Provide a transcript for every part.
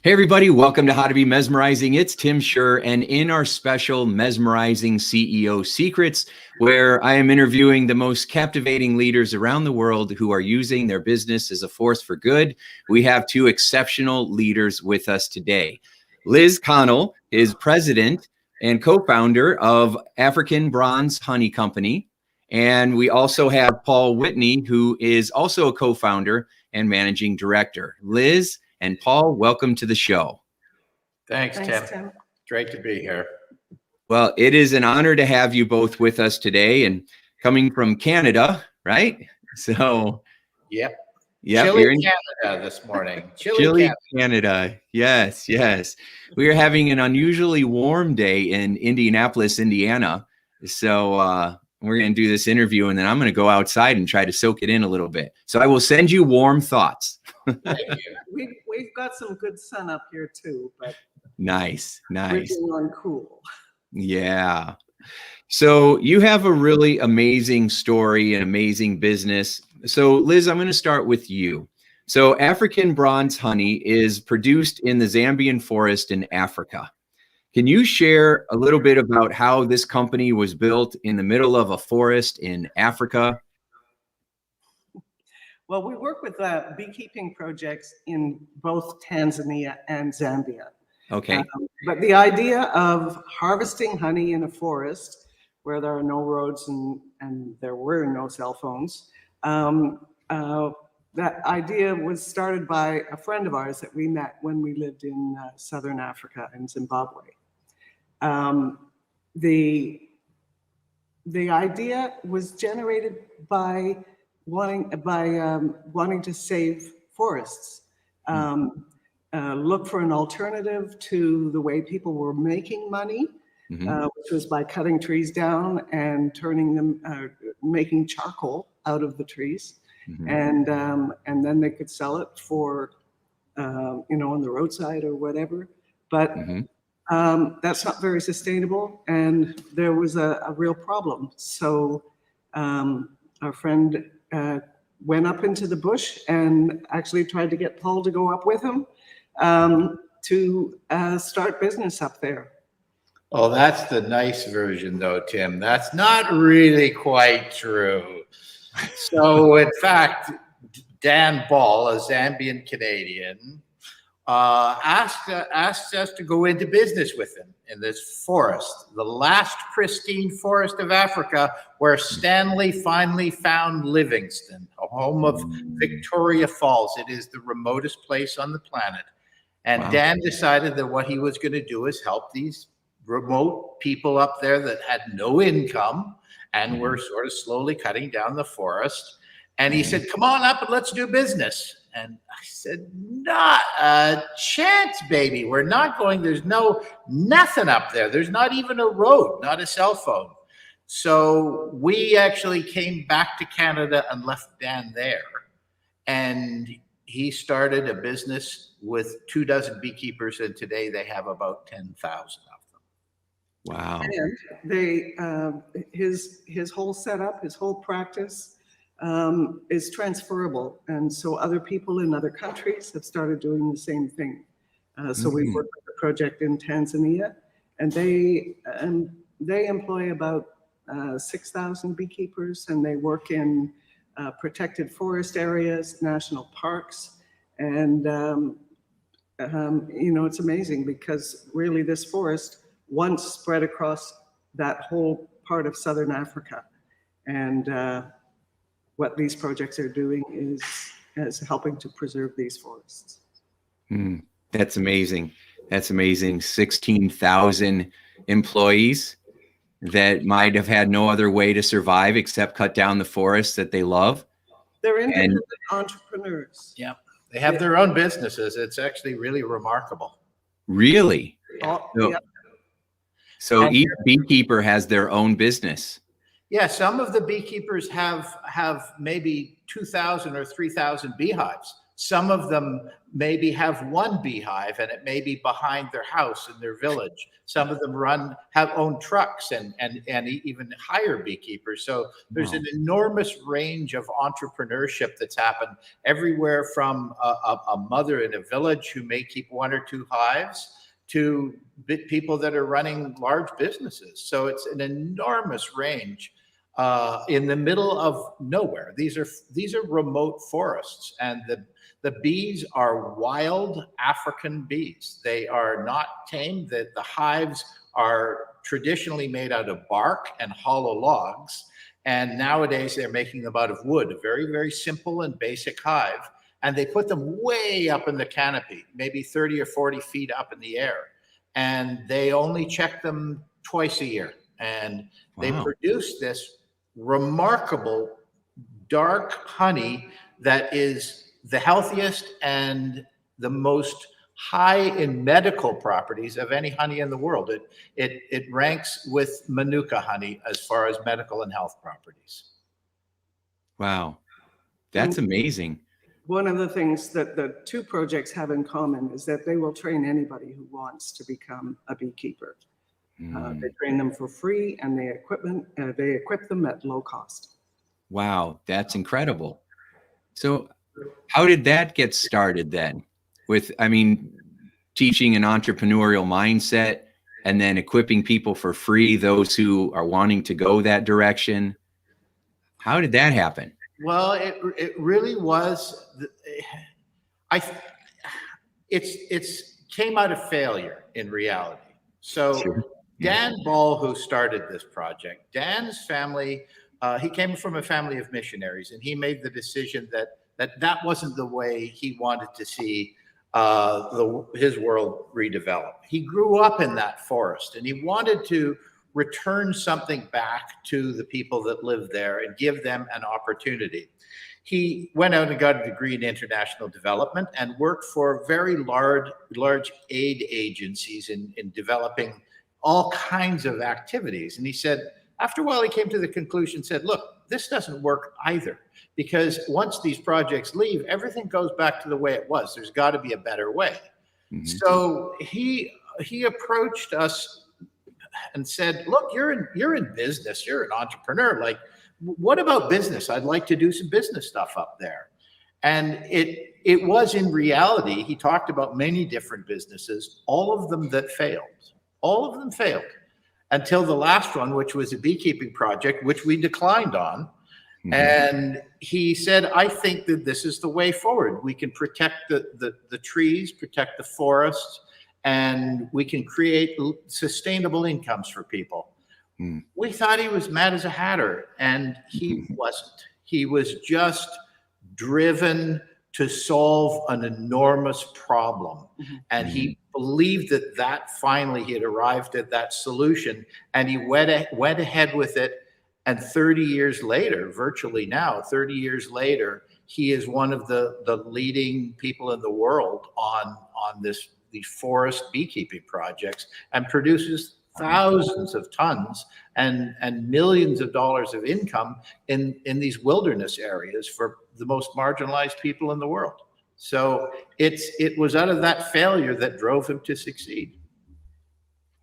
Hey everybody, welcome to How to Be Mesmerizing. It's Tim Shurr, and in our special Mesmerizing CEO Secrets, where I am interviewing the most captivating leaders around the world who are using their business as a force for good, we have two exceptional leaders with us today. Liz Connell is president and co-founder of African Bronze Honey Company, and we also have Paul Whitney, who is also a co-founder and managing director. Liz and Paul, welcome to the show. Thanks, Tim. Great to be here. Well, it is an honor to have you both with us today, and coming from Canada, right? So, Yep. You're in Canada this morning. Chilly, Canada. Yes. We are having an unusually warm day in Indianapolis, Indiana. So we're going to do this interview, and then I'm going to go outside and try to soak it in a little bit. So I will send you warm thoughts. Thank you. We've got some good sun up here too, but Nice. we're doing on cool. Yeah. So you have a really amazing story and amazing business. So Liz, I'm going to start with you. So African Bronze Honey is produced in the Zambian forest in Africa. Can you share a little bit about how this company was built in the middle of a forest in Africa? Well, we work with beekeeping projects in both Tanzania and Zambia. Okay. But the idea of harvesting honey in a forest where there are no roads and there were no cell phones, that idea was started by a friend of ours that we met when we lived in Southern Africa in Zimbabwe. The idea was generated by wanting to save forests, look for an alternative to the way people were making money, which was by cutting trees down and turning them, making charcoal out of the trees, and then they could sell it for, on the roadside or whatever. But that's not very sustainable, and there was a real problem. So our friend went up into the bush and actually tried to get Paul to go up with him to start business up there. Oh, that's the nice version though, Tim. That's not really quite true. So in fact, Dan Ball, a Zambian Canadian, asked us to go into business with him in this forest, the last pristine forest of Africa, where Stanley finally found Livingston, a home of Victoria Falls. It is the remotest place on the planet. And wow. Dan decided that what he was going to do is help these remote people up there that had no income and were sort of slowly cutting down the forest. And he said, come on up and let's do business. And I said, not a chance, baby. We're not going, there's nothing up there. There's not even a road, not a cell phone. So we actually came back to Canada and left Dan there. And he started a business with 24 beekeepers, and today they have about 10,000 of them. Wow. And they, his whole setup, his whole practice, is transferable, and so other people in other countries have started doing the same thing. So we worked with a project in Tanzania, and they employ about 6,000 beekeepers, and they work in protected forest areas, national parks, and it's amazing because really this forest once spread across that whole part of Southern Africa, and what these projects are doing is helping to preserve these forests. That's amazing. That's amazing. 16,000 employees that might have had no other way to survive except cut down the forests that they love. They're independent entrepreneurs. Yeah, they have their own businesses. It's actually really remarkable. Really? Yeah. So each beekeeper has their own business. Yeah, some of the beekeepers have maybe 2,000 or 3,000 beehives. Some of them maybe have one beehive, and it may be behind their house in their village. Some of them own trucks and even hire beekeepers. So there's an enormous range of entrepreneurship that's happened everywhere from a mother in a village who may keep 1 or 2 hives to people that are running large businesses. So it's an enormous range in the middle of nowhere. These are remote forests, and the bees are wild African bees. They are not tamed. The hives are traditionally made out of bark and hollow logs. And nowadays they're making them out of wood, a very, very simple and basic hive. And they put them way up in the canopy, maybe 30 or 40 feet up in the air. And they only check them twice a year. And they produce this remarkable dark honey that is the healthiest and the most high in medical properties of any honey in the world. It ranks with Manuka honey as far as medical and health properties. Wow, that's amazing. One of the things that the 2 projects have in common is that they will train anybody who wants to become a beekeeper. They train them for free, and they equip them at low cost. Wow, that's incredible. So how did that get started then? Teaching an entrepreneurial mindset and then equipping people for free, those who are wanting to go that direction. How did that happen? Well, it really was. It's came out of failure in reality. So Dan Ball, who started this project, Dan's family, he came from a family of missionaries, and he made the decision that wasn't the way he wanted to see his world redevelop. He grew up in that forest, and he wanted to return something back to the people that live there and give them an opportunity. He went out and got a degree in international development and worked for very large aid agencies in developing all kinds of activities. And he said, after a while, he came to the conclusion, said, look, this doesn't work either, because once these projects leave, everything goes back to the way it was. There's got to be a better way. So he approached us and said, look, you're in business, you're an entrepreneur. Like, what about business? I'd like to do some business stuff up there. And it was, in reality, he talked about many different businesses, all of them failed until the last one, which was a beekeeping project, which we declined on. And he said, I think that this is the way forward. We can protect the trees, protect the forests, and we can create sustainable incomes for people. We thought he was mad as a hatter, and he wasn't. He was just driven to solve an enormous problem. And he believed that finally he had arrived at that solution, and he went ahead with it. And 30 years later, virtually now, 30 years later, he is one of the leading people in the world on these forest beekeeping projects, and produces thousands of tons and millions of dollars of income in these wilderness areas for the most marginalized people in the world. So it was out of that failure that drove him to succeed.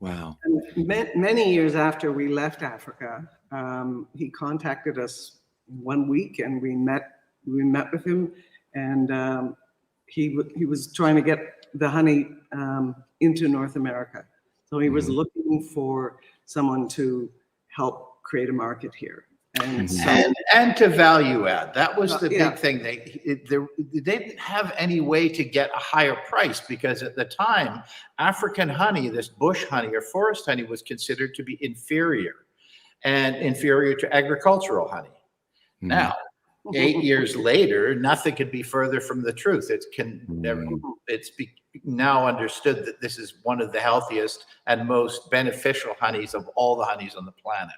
Wow. And many years after we left Africa, he contacted us one week, and we met with him, and he was trying to get the honey into North America. So he was looking for someone to help create a market here. And to value add. That was the big thing. They didn't have any way to get a higher price, because at the time, African honey, this bush honey or forest honey, was considered to be inferior to agricultural honey. Now, 8 years later, nothing could be further from the truth. It's now understood that this is one of the healthiest and most beneficial honeys of all the honeys on the planet.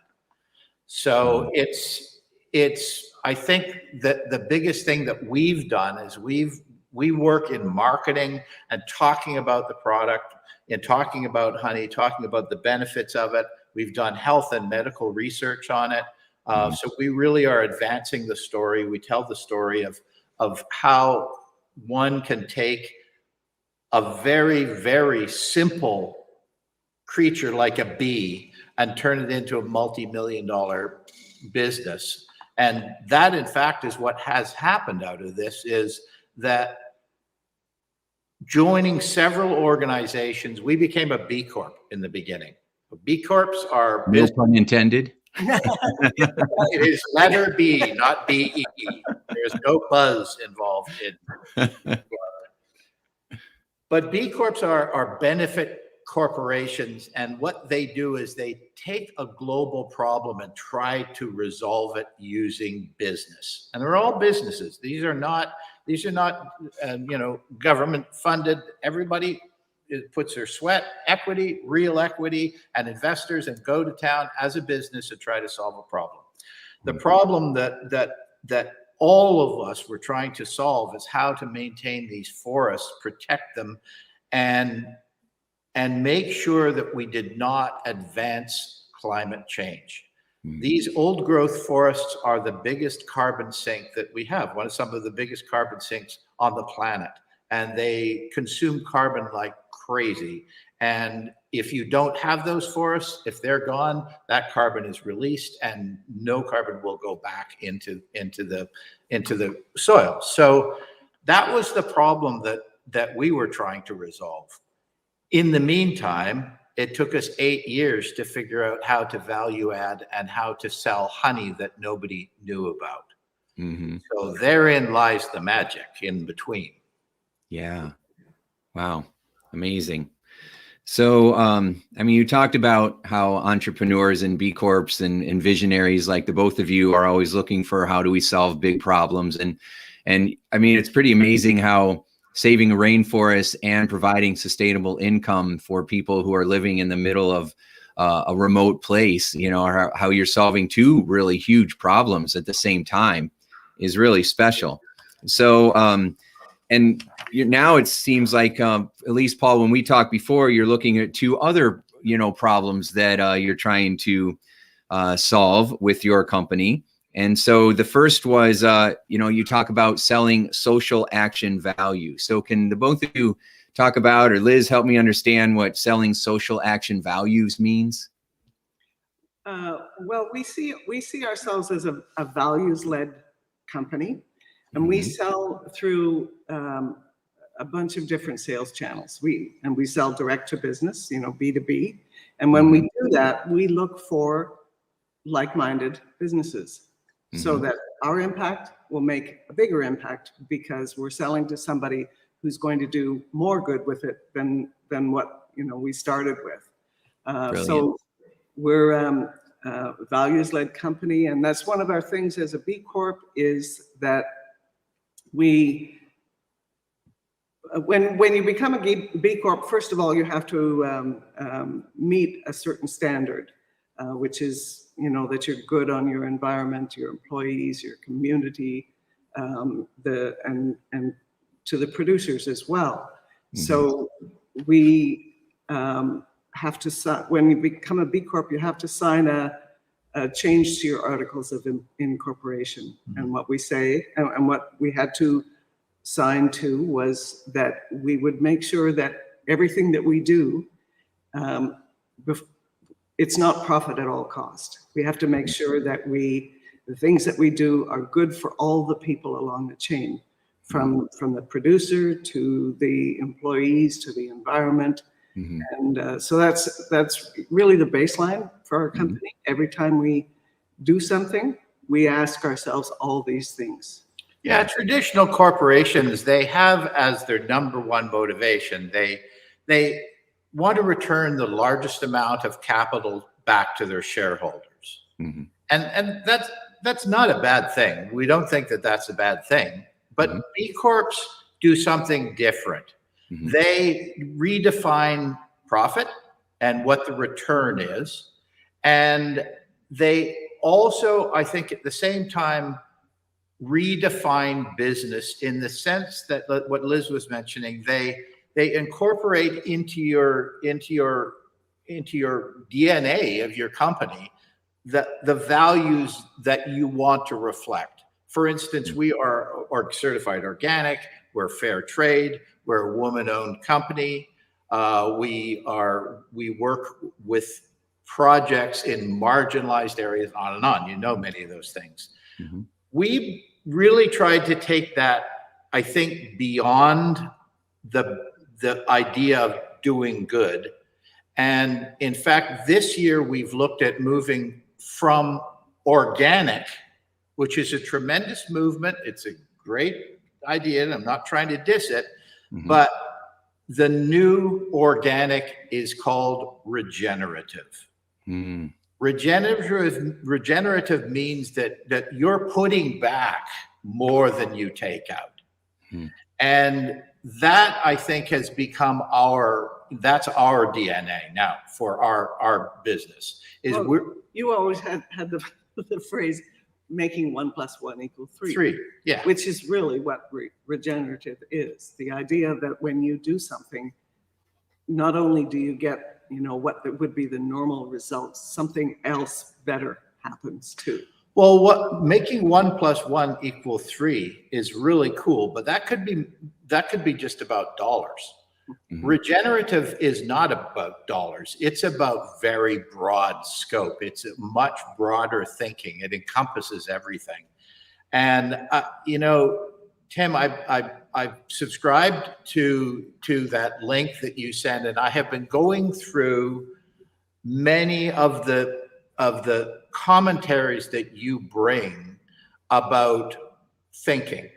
So I think that the biggest thing that we've done is we work in marketing and talking about the product and talking about honey, talking about the benefits of it. We've done health and medical research on it. So we really are advancing the story. We tell the story of how one can take a very, very simple creature like a bee and turn it into a multi-million-dollar business. And that, in fact, is what has happened out of this, is that joining several organizations, we became a B Corp in the beginning. B Corps are No pun intended. It is letter B, not BE. There's no buzz involved in. But B Corps are benefit corporations, and what they do is they take a global problem and try to resolve it using business. And they're all businesses. These are not government funded. Everybody puts their sweat, equity, real equity, and investors, and go to town as a business to try to solve a problem. The problem that all of us were trying to solve is how to maintain these forests, protect them, and make sure that we did not advance climate change. These old growth forests are the biggest carbon sink that we have, some of the biggest carbon sinks on the planet. And they consume carbon like crazy. And if you don't have those forests, if they're gone, that carbon is released and no carbon will go back into the soil. So that was the problem that we were trying to resolve. In the meantime, it took us 8 years to figure out how to value add and how to sell honey that nobody knew about. So therein lies the magic in between. Yeah. Wow. Amazing. So, you talked about how entrepreneurs and B Corps and visionaries like the both of you are always looking for how do we solve big problems. And it's pretty amazing how saving a rainforest and providing sustainable income for people who are living in the middle of a remote place, or how you're solving two really huge problems at the same time is really special. So, now it seems like, at least Paul, when we talked before, you're looking at two other, problems that you're trying to solve with your company. And so the first was, you talk about selling social action value. So can the both of you talk about, or Liz, help me understand what selling social action values means? Well, we see ourselves as a values-led company, and we sell through a bunch of different sales channels. We sell direct to business, B2B. And when we do that, we look for like-minded businesses so that our impact will make a bigger impact, because we're selling to somebody who's going to do more good with it than what we started with. So we're a values-led company, and that's one of our things as a B Corp, is that when you become a B Corp, first of all, you have to meet a certain standard, which is, that you're good on your environment, your employees, your community, and to the producers as well. So we have to, when you become a B Corp, you have to sign a change to your articles of incorporation. And what we say, and what we had to sign to, was that we would make sure that everything that we do, it's not profit at all cost. We have to make sure that the things that we do are good for all the people along the chain, from the producer to the employees to the environment. And so that's really the baseline for our company. Every time we do something, we ask ourselves all these things. Yeah, traditional corporations, they have as their number one motivation, they want to return the largest amount of capital back to their shareholders. And that's not a bad thing. We don't think that that's a bad thing. But B Corps do something different. They redefine profit and what the return is. And they also, I think, at the same time, redefine business in the sense that what Liz was mentioning, they incorporate into your DNA of your company the values that you want to reflect. For instance, we are certified organic. We're fair trade. We're a woman-owned company. We work with projects in marginalized areas, on and on. You know many of those things. Mm-hmm. We really tried to take that, I think, beyond the idea of doing good. And in fact, this year we've looked at moving from organic, which is a tremendous movement. It's a great idea, and I'm not trying to diss it, Mm-hmm. but the new organic is called regenerative. Mm-hmm. Regenerative means that you're putting back more than you take out. Mm-hmm. And that, I think, has become that's our DNA now for our business. You always had the phrase making 1 + 1 = 3. 3, yeah. Which is really what regenerative is. The idea that when you do something, not only do you get, what would be the normal results, something else better happens too. Well, what making 1 + 1 = 3 is really cool, but that could be just about dollars. Mm-hmm. Regenerative is not about dollars. It's about very broad scope. It's a much broader thinking. It encompasses everything. And Tim, I've subscribed to that link that you sent, and I have been going through many of the commentaries that you bring about thinking,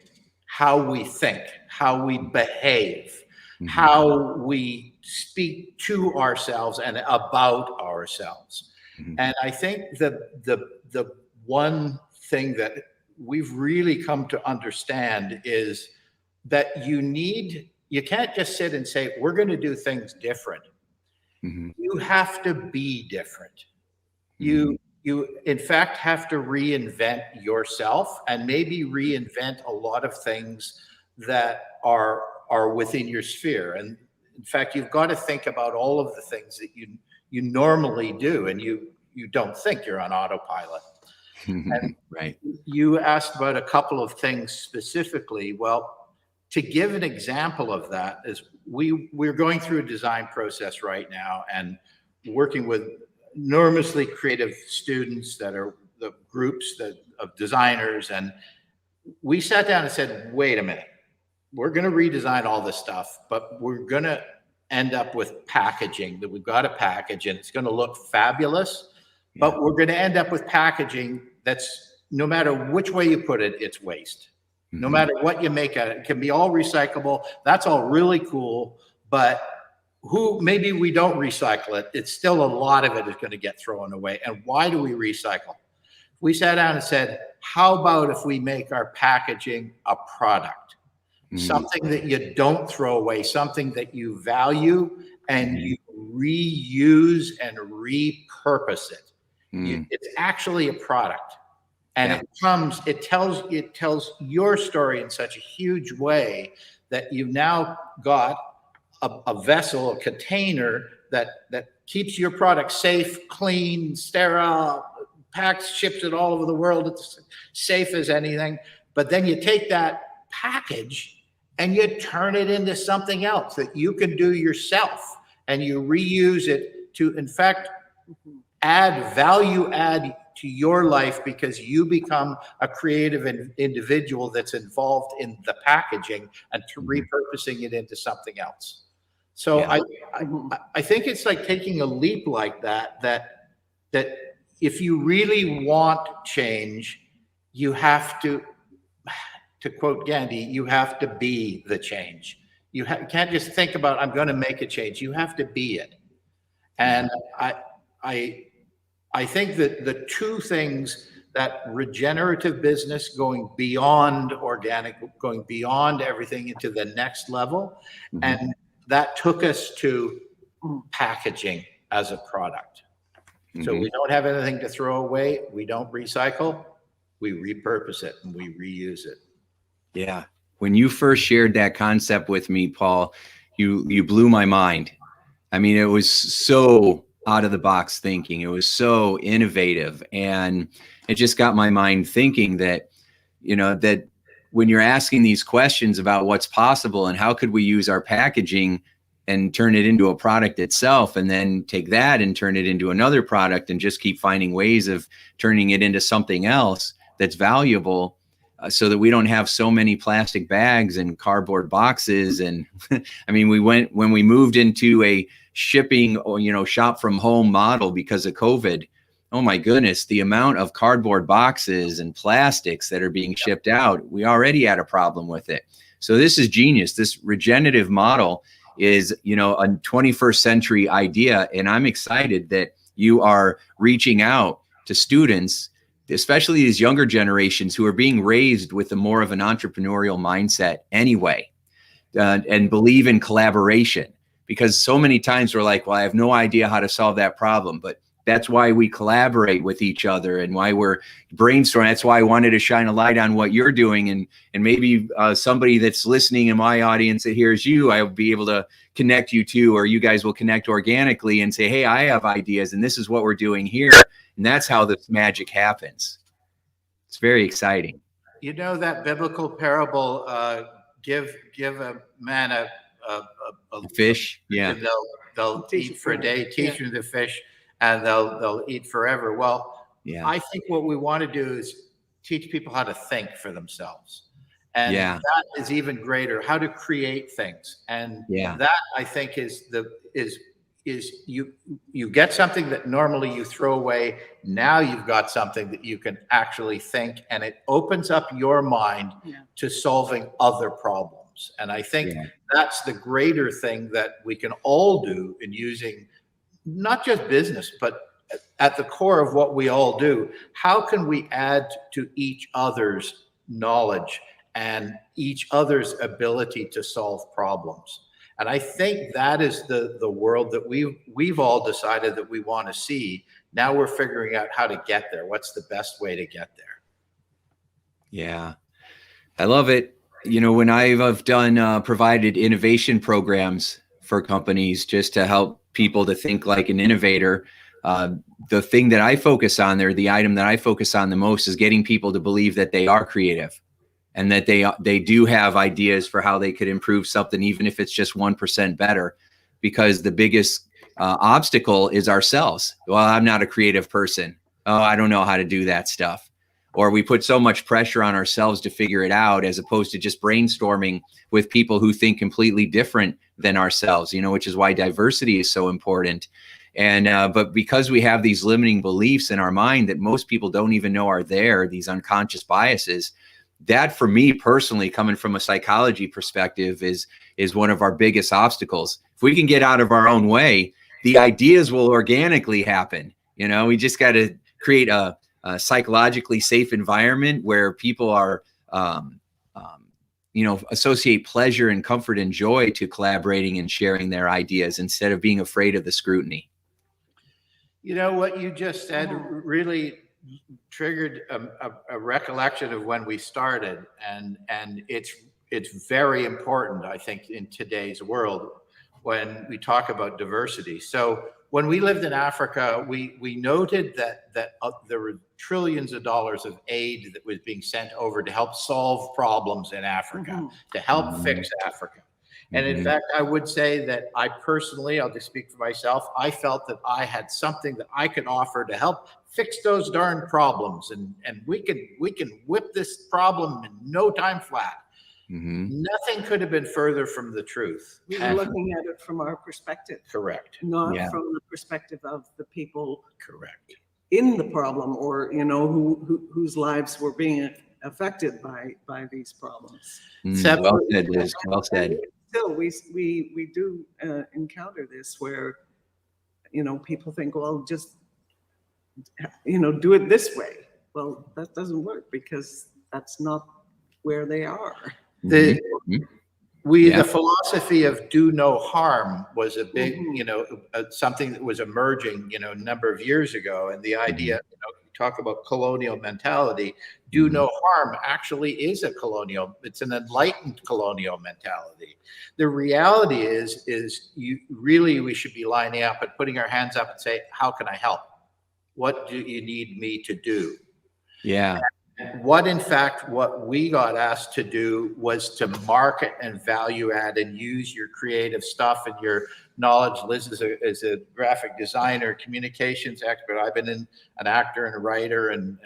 how we think, how we behave, mm-hmm. how we speak to ourselves and about ourselves. Mm-hmm. And I think the one thing that we've really come to understand is that you can't just sit and say, we're going to do things different. Mm-hmm. You have to be different. Mm-hmm. You in fact have to reinvent yourself, and maybe reinvent a lot of things that are within your sphere. And in fact, you've got to think about all of the things that you normally do, and you don't think, you're on autopilot. And right. You asked about a couple of things specifically. Well, to give an example of that is we're going through a design process right now and working with enormously creative students that are the groups of designers. And we sat down and said, wait a minute, we're going to redesign all this stuff, but we're going to end up with packaging that we've got to package, and it's going to look fabulous. Yeah. But we're going to end up with packaging that's, no matter which way you put it, it's waste. Mm-hmm. No matter what you make of it, it can be all recyclable. That's all really cool. But maybe we don't recycle it. It's still a lot of it is going to get thrown away. And why do we recycle? We sat down and said, how about if we make our packaging a product? Mm-hmm. Something that you don't throw away, something that you value and you reuse and repurpose it. It's actually a product, and it tells your story in such a huge way that you've now got a vessel, a container that keeps your product safe, clean, sterile, packs, ships it all over the world. It's safe as anything. But then you take that package and you turn it into something else that you can do yourself, and you reuse it to, in fact, add value to your life, because you become a creative individual that's involved in the packaging and to repurposing it into something else. So I think it's like taking a leap like that if you really want change, you have to quote Gandhi, you have to be the change. You can't just think about, I'm going to make a change. You have to be it. And I think that the two things, that regenerative business, going beyond organic, going beyond everything into the next level, and that took us to packaging as a product. So we don't have anything to throw away. We don't recycle. We repurpose it and we reuse it. Yeah. When you first shared that concept with me, Paul, you blew my mind. I mean, it was so out of the box thinking. It was so innovative, and it just got my mind thinking that, that when you're asking these questions about what's possible and how could we use our packaging and turn it into a product itself, and then take that and turn it into another product and just keep finding ways of turning it into something else that's valuable, so that we don't have so many plastic bags and cardboard boxes. And I mean, when we moved into a shipping or, shop from home model because of COVID, oh my goodness, the amount of cardboard boxes and plastics that are being shipped out, we already had a problem with it. So this is genius. This regenerative model is, a 21st century idea. And I'm excited that you are reaching out to students, especially these younger generations who are being raised with a more of an entrepreneurial mindset anyway, and believe in collaboration. Because so many times we're like, well, I have no idea how to solve that problem, but that's why we collaborate with each other and why we're brainstorming. That's why I wanted to shine a light on what you're doing. And maybe somebody that's listening in my audience that hears you, I'll be able to connect you to, or you guys will connect organically and say, hey, I have ideas and this is what we're doing here. And that's how this magic happens. It's very exciting. That biblical parable, give a man a fish. Yeah. They'll eat for a day, teach them the fish, and they'll eat forever. Well, yeah. I think what we want to do is teach people how to think for themselves. And that is even greater, how to create things. And that, I think, is you get something that normally you throw away. Now you've got something that you can actually think, and it opens up your mind to solving other problems. And I think that's the greater thing that we can all do in using not just business, but at the core of what we all do. How can we add to each other's knowledge and each other's ability to solve problems? And I think that is the world that we've all decided that we want to see. Now we're figuring out how to get there. What's the best way to get there? Yeah, I love it. When I've done provided innovation programs for companies just to help people to think like an innovator, the thing that I focus on there, the item that I focus on the most, is getting people to believe that they are creative and that they do have ideas for how they could improve something, even if it's just 1% better. Because the biggest obstacle is ourselves. Well, I'm not a creative person. Oh, I don't know how to do that stuff. Or we put so much pressure on ourselves to figure it out, as opposed to just brainstorming with people who think completely different than ourselves, which is why diversity is so important. And but because we have these limiting beliefs in our mind that most people don't even know are there, these unconscious biases, that for me personally, coming from a psychology perspective, is one of our biggest obstacles. If we can get out of our own way, the ideas will organically happen. We just got to create a psychologically safe environment where people are, associate pleasure and comfort and joy to collaborating and sharing their ideas instead of being afraid of the scrutiny. What you just said really triggered a recollection of when we started, and it's very important, I think, in today's world when we talk about diversity. So when we lived in Africa, we noted that there were trillions of dollars of aid that was being sent over to help solve problems in Africa, to help fix Africa. And in fact, I would say that I personally, I'll just speak for myself, I felt that I had something that I could offer to help fix those darn problems. And we can whip this problem in no time flat. Nothing could have been further from the truth. We were looking at it from our perspective. Correct. Not from the perspective of the people in the problem, or whose lives were being affected by these problems. Well said, Liz. Well said. Still, we do encounter this where people think, well, just do it this way. Well, that doesn't work, because that's not where they are. The philosophy of do no harm was a big, something that was emerging, a number of years ago. And the idea, you talk about colonial mentality, do no harm actually is it's an enlightened colonial mentality. The reality is we should be lining up and putting our hands up and say, how can I help? What do you need me to do? Yeah. what we got asked to do was to market and value add and use your creative stuff and your knowledge. Liz is a graphic designer, communications expert. I've been an actor and a writer and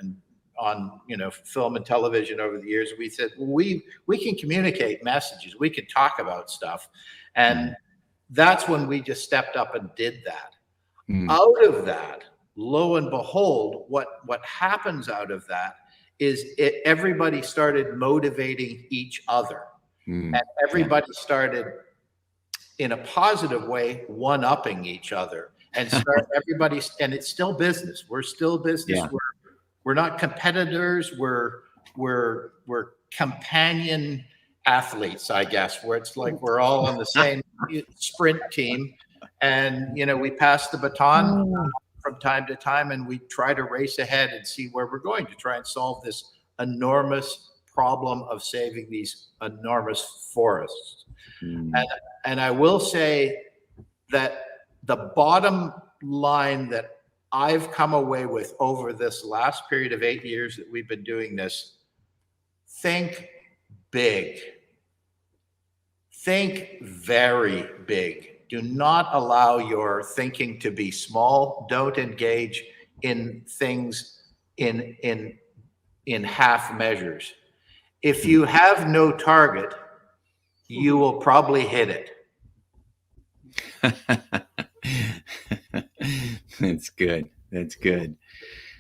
on film and television over the years. We said, we can communicate messages, we can talk about stuff, and that's when we just stepped up and did that. Out of that, lo and behold, what happens out of that is everybody started motivating each other, and everybody started in a positive way one-upping each other, and and it's still business. We're still business. Yeah. We're not competitors. We're companion athletes, I guess, where it's like we're all on the same sprint team, and we pass the baton from time to time, and we try to race ahead and see where we're going to try and solve this enormous problem of saving these enormous forests. And I will say that the bottom line that I've come away with over this last period of 8 years that we've been doing this: think big. Think very big. Do not allow your thinking to be small. Don't engage in things in half measures. If you have no target, you will probably hit it. That's good. That's good.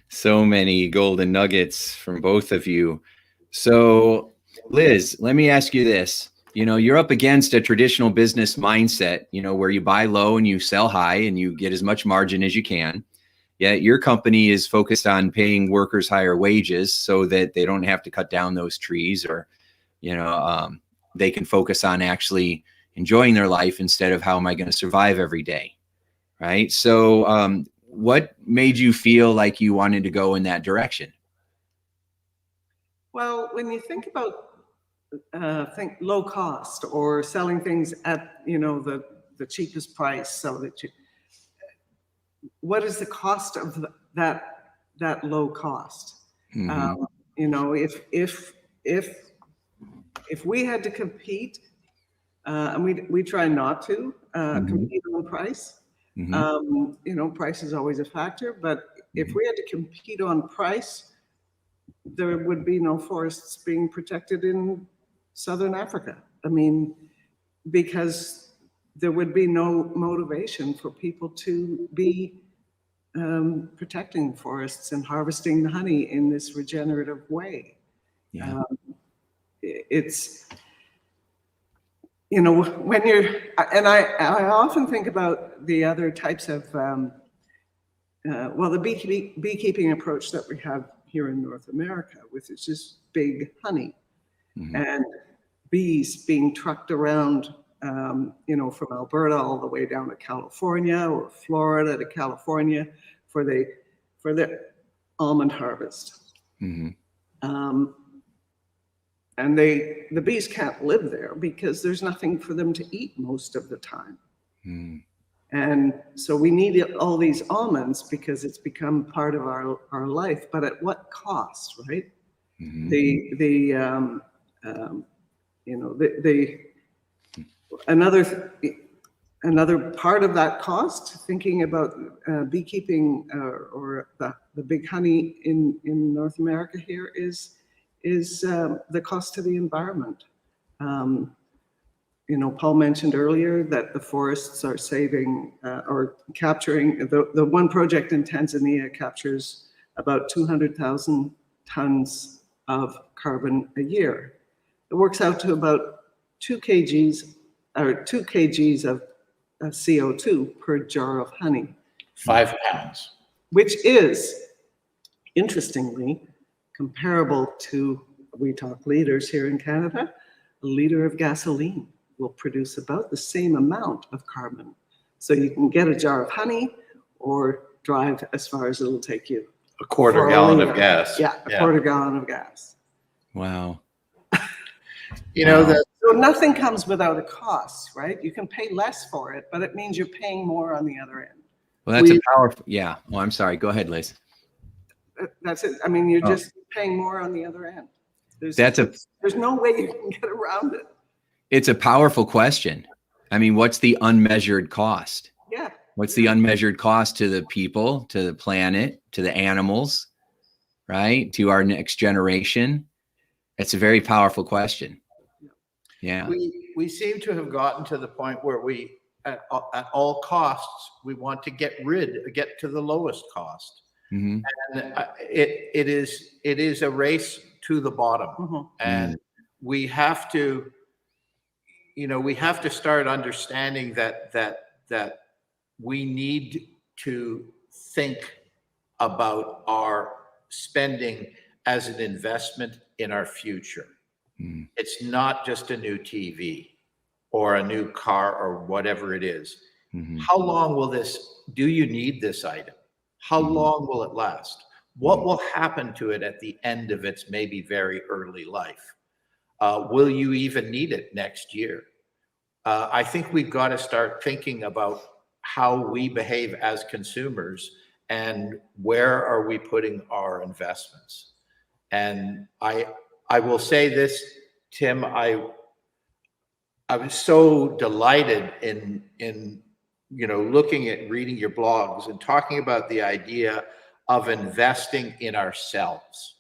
So many golden nuggets from both of you. So, Liz, let me ask you this. You're up against a traditional business mindset, where you buy low and you sell high and you get as much margin as you can. Yet your company is focused on paying workers higher wages so that they don't have to cut down those trees, or, they can focus on actually enjoying their life instead of how am I going to survive every day. Right. So what made you feel like you wanted to go in that direction? Well, when you think about think low cost or selling things at the cheapest price, so that what is the cost of that low cost? If we had to compete, and we try not to compete on price. Price is always a factor, but if we had to compete on price, there would be no forests being protected in Southern Africa. Because there would be no motivation for people to be protecting forests and harvesting the honey in this regenerative way. Yeah. It's, when you're, and I often think about the other types of, the beekeeping approach that we have here in North America, which is just big honey and bees being trucked around, from Alberta all the way down to California, or Florida to California for the almond harvest. And the bees can't live there because there's nothing for them to eat most of the time. And so we need all these almonds because it's become part of our life, but at what cost, right? Another part of that cost, thinking about beekeeping or the big honey in North America here is the cost to the environment. Paul mentioned earlier that the forests are saving or capturing, the one project in Tanzania captures about 200,000 tons of carbon a year. It works out to about 2 kgs of CO2 per jar of honey. 5 pounds. Which is, interestingly, comparable to, we talk liters here in Canada, a liter of gasoline will produce about the same amount of carbon. So you can get a jar of honey or drive as far as it'll take you. A quarter gallon of gas. Yeah, a quarter gallon of gas. Wow. So nothing comes without a cost, right? You can pay less for it, but it means you're paying more on the other end. Well, that's a powerful, yeah. Oh, I'm sorry. Go ahead, Liz. That's it. You're just paying more on the other end. There's no way you can get around it. It's a powerful question. I mean, what's the unmeasured cost? Yeah. What's the unmeasured cost to the people, to the planet, to the animals, right? To our next generation? It's a very powerful question. Yeah. We seem to have gotten to the point where we, at all costs, we want to get to the lowest cost. Mm-hmm. And it is a race to the bottom. Mm-hmm. And we have to, we have to start understanding that we need to think about our spending as an investment in our future. Mm. It's not just a new TV or a new car or whatever it is. Mm-hmm. How long do you need this item? How long will it last? What will happen to it at the end of its maybe very early life? Will you even need it next year? I think we've got to start thinking about how we behave as consumers and where are we putting our investments. And I will say this, Tim, I was so delighted in reading your blogs and talking about the idea of investing in ourselves.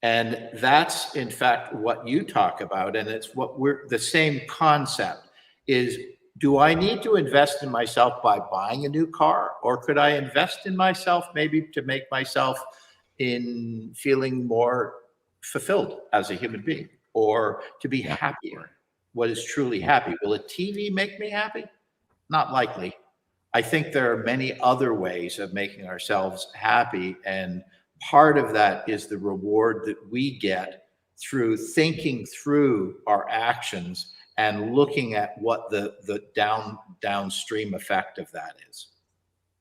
And that's in fact what you talk about. And it's the same concept is, do I need to invest in myself by buying a new car? Or could I invest in myself maybe to make myself in feeling more fulfilled as a human being, or to be happier? What is truly happy? Will a TV make me happy? Not likely. I think there are many other ways of making ourselves happy. And part of that is the reward that we get through thinking through our actions and looking at what the downstream effect of that is.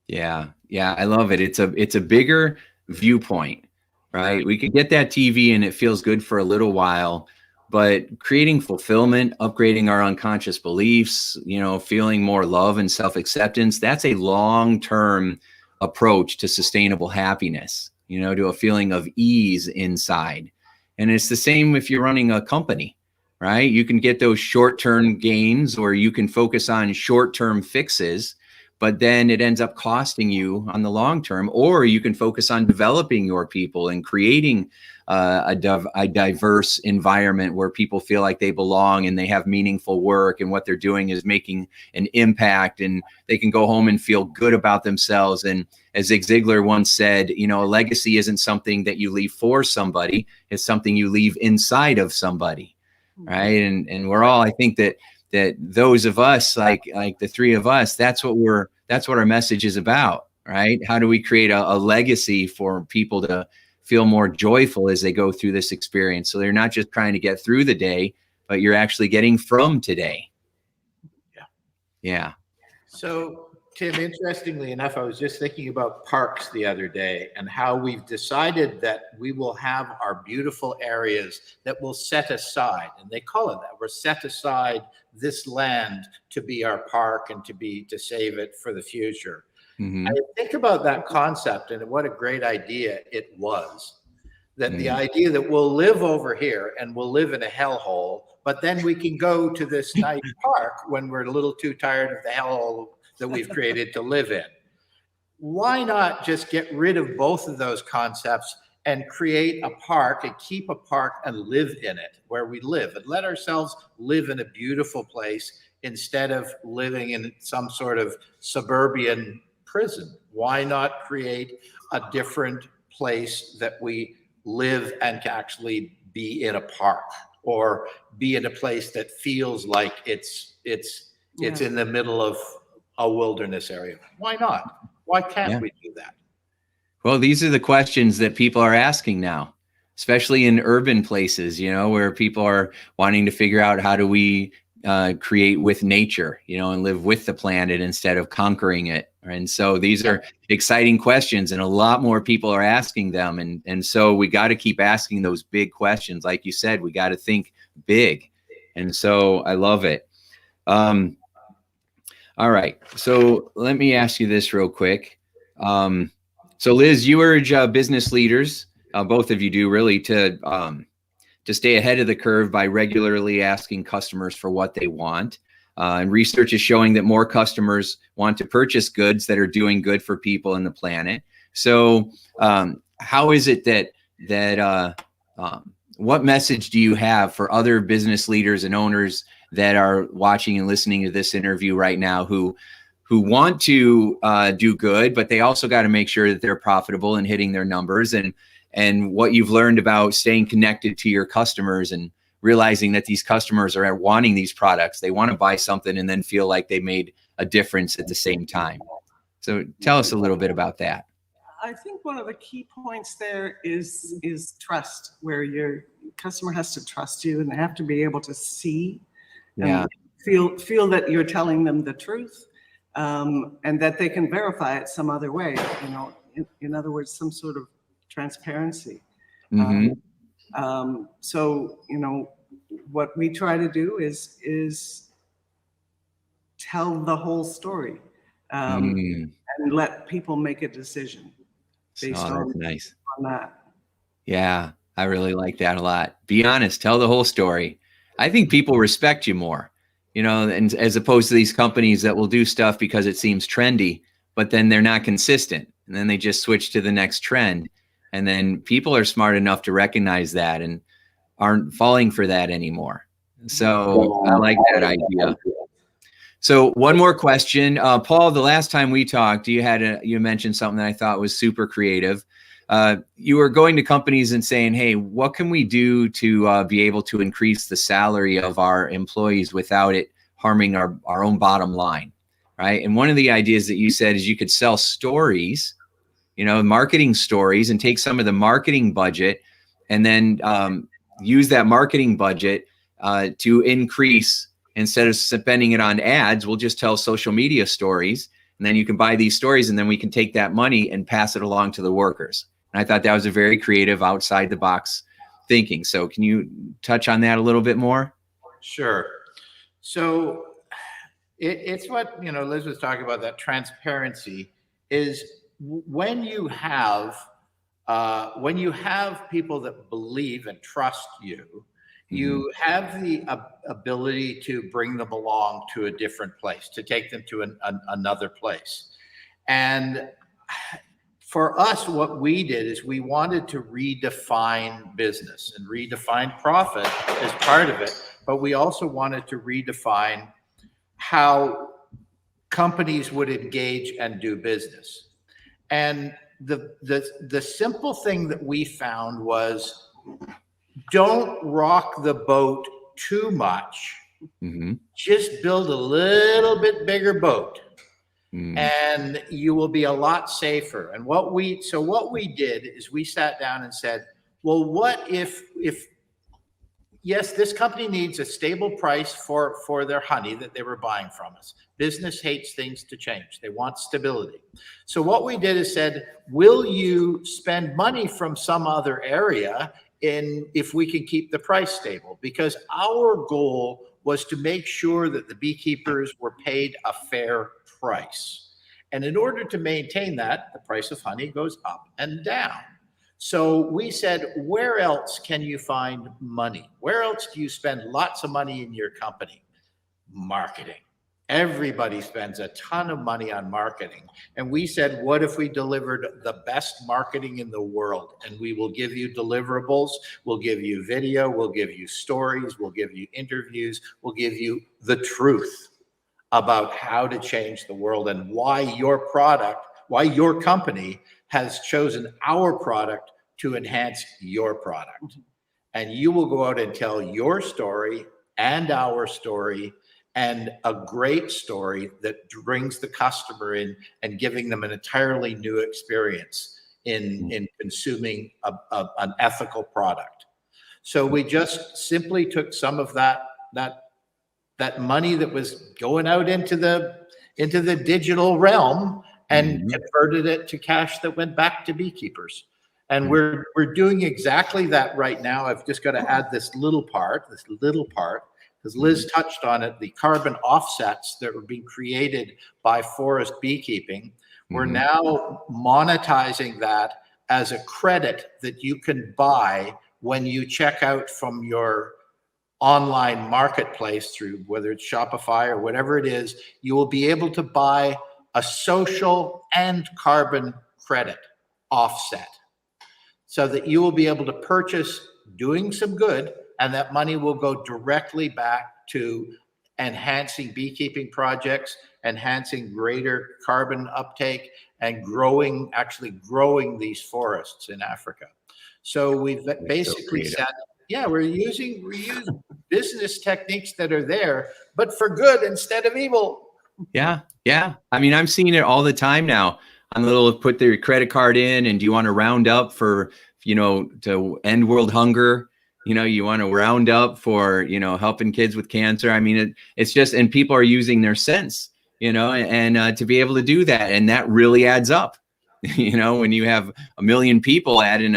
Yeah. I love it. It's a bigger viewpoint, right? We could get that TV and it feels good for a little while, but creating fulfillment, upgrading our unconscious beliefs, feeling more love and self-acceptance, that's a long-term approach to sustainable happiness, to a feeling of ease inside. And it's the same if you're running a company, right? You can get those short-term gains, or you can focus on short-term fixes, but then it ends up costing you on the long term. Or you can focus on developing your people and creating a diverse environment where people feel like they belong and they have meaningful work, and what they're doing is making an impact, and they can go home and feel good about themselves. And as Zig Ziglar once said, a legacy isn't something that you leave for somebody, it's something you leave inside of somebody, right? And we're all, I think that those of us, like the three of us, that's what our message is about, right? How do we create a legacy for people to feel more joyful as they go through this experience? So they're not just trying to get through the day, but you're actually getting from today. Yeah. So Tim, interestingly enough, I was just thinking about parks the other day and how we've decided that we will have our beautiful areas that we'll set aside, and they call it that. We're set aside this land to be our park and to save it for the future. Mm-hmm. I think about that concept and what a great idea it was. That the idea that we'll live over here and we'll live in a hellhole, but then we can go to this nice park when we're a little too tired of the hellhole that we've created to live in. Why not just get rid of both of those concepts and create a park and keep a park and live in it where we live, and let ourselves live in a beautiful place instead of living in some sort of suburban prison? Why not create a different place that we live and can actually be in a park, or be in a place that feels like it's in the middle of a wilderness area? Why not? Why can't we do that? Well, these are the questions that people are asking now, especially in urban places, where people are wanting to figure out, how do we create with nature, and live with the planet instead of conquering it. And so these are exciting questions, and a lot more people are asking them. And so we got to keep asking those big questions. Like you said, we got to think big. And so I love it. All right. So let me ask you this real quick. So Liz, you urge business leaders both of you do really to stay ahead of the curve by regularly asking customers for what they want. And research is showing that more customers want to purchase goods that are doing good for people and the planet. So how is it that what message do you have for other business leaders and owners that are watching and listening to this interview right now who want to do good, but they also got to make sure that they're profitable and hitting their numbers, and what you've learned about staying connected to your customers and realizing that these customers are wanting these products. They want to buy something and then feel like they made a difference at the same time. So tell us a little bit about that. I think one of the key points there is trust, where your customer has to trust you and they have to be able to see and feel that you're telling them the truth, and that they can verify it some other way, in other words, some sort of transparency. So, what we try to do is tell the whole story, and let people make a decision based on that. Yeah, I really like that a lot. Be honest, tell the whole story. I think people respect you more, and as opposed to these companies that will do stuff because it seems trendy, but then they're not consistent. And then they just switch to the next trend. And then people are smart enough to recognize that and aren't falling for that anymore. So I like that idea. So one more question, Paul, the last time we talked, you mentioned something that I thought was super creative. You were going to companies and saying, hey, what can we do to be able to increase the salary of our employees without it harming our own bottom line, right? And one of the ideas that you said is you could sell stories, marketing stories, and take some of the marketing budget and then use that marketing budget to increase. Instead of spending it on ads, we'll just tell social media stories, and then you can buy these stories, and then we can take that money and pass it along to the workers. And I thought that was a very creative, outside the box thinking. So can you touch on that a little bit more? Sure. So it's what, Liz was talking about, that transparency is when you have people that believe and trust you, you have the ability to bring them along to a different place, to take them to another place. And for us, what we did is we wanted to redefine business and redefine profit as part of it, but we also wanted to redefine how companies would engage and do business. And the simple thing that we found was, don't rock the boat too much. Just build a little bit bigger boat, and you will be a lot safer. And what we did is we sat down and said, well, what if yes, this company needs a stable price for their honey that they were buying from us. Business hates things to change. They want stability. So what we did is said, will you spend money from some other area if we can keep the price stable? Because our goal was to make sure that the beekeepers were paid a fair price. And in order to maintain that, the price of honey goes up and down. So we said, where else can you find money? Where else do you spend lots of money in your company? Marketing. Everybody spends a ton of money on marketing. And we said, what if we delivered the best marketing in the world? And we will give you deliverables, we'll give you video, we'll give you stories, we'll give you interviews, we'll give you the truth about how to change the world and why your company has chosen our product to enhance your product. And you will go out and tell your story and our story, and a great story that brings the customer in and giving them an entirely new experience in consuming an ethical product. So we just simply took some of that money that was going out into the digital realm and converted it to cash that went back to beekeepers. And we're doing exactly that right now. I've just got to add this little part, because Liz touched on it, the carbon offsets that were being created by forest beekeeping. We're now monetizing that as a credit that you can buy when you check out from your online marketplace through whether it's Shopify or whatever it is. You will be able to buy a social and carbon credit offset so that you will be able to purchase doing some good, and that money will go directly back to enhancing beekeeping projects, enhancing greater carbon uptake, and actually growing these forests in Africa. So we've basically said, yeah, we use business techniques that are there, but for good instead of evil. Yeah. Yeah. I mean, I'm seeing it all the time now. On little put their credit card in, and do you want to round up for, to end world hunger? You want to round up for, helping kids with cancer. I mean, it's just, and people are using their sense, and to be able to do that. And that really adds up, when you have 1 million people adding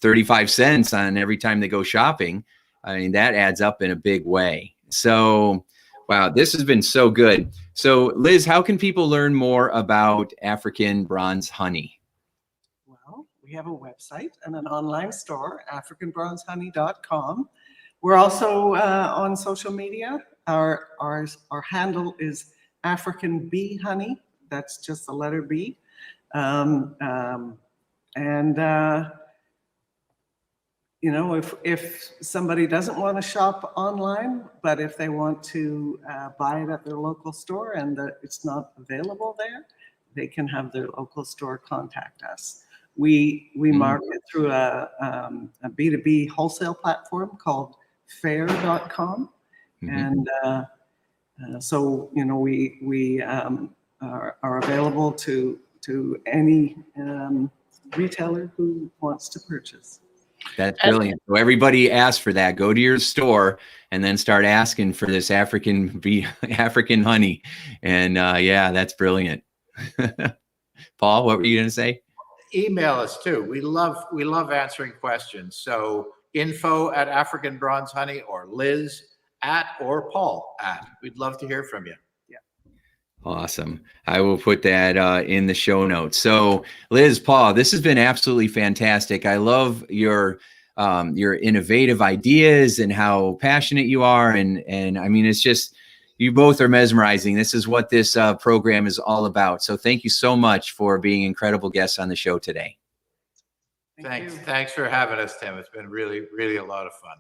35 cents on every time they go shopping. I mean, that adds up in a big way. So, wow, this has been so good. So, Liz, how can people learn more about African bronze honey? Well, we have a website and an online store, africanbronzehoney.com. We're also on social media. Our handle is African Bee Honey. That's just the letter B. If somebody doesn't want to shop online, but if they want to buy it at their local store and it's not available there, they can have their local store contact us. We market through a B2B wholesale platform called fair.com. And so, we are available to any retailer who wants to purchase. That's brilliant. So everybody ask for that. Go to your store and then start asking for this African honey. And yeah, that's brilliant. Paul, what were you going to say? Email us too. We love answering questions. So info@AfricanBronzeHoney, or Liz or Paul @ We'd love to hear from you. Awesome. I will put that in the show notes. So Liz, Paul, this has been absolutely fantastic. I love your innovative ideas and how passionate you are. And I mean, it's just, you both are mesmerizing. This is what this program is all about. So thank you so much for being incredible guests on the show today. Thanks for having us, Tim. It's been really, really a lot of fun.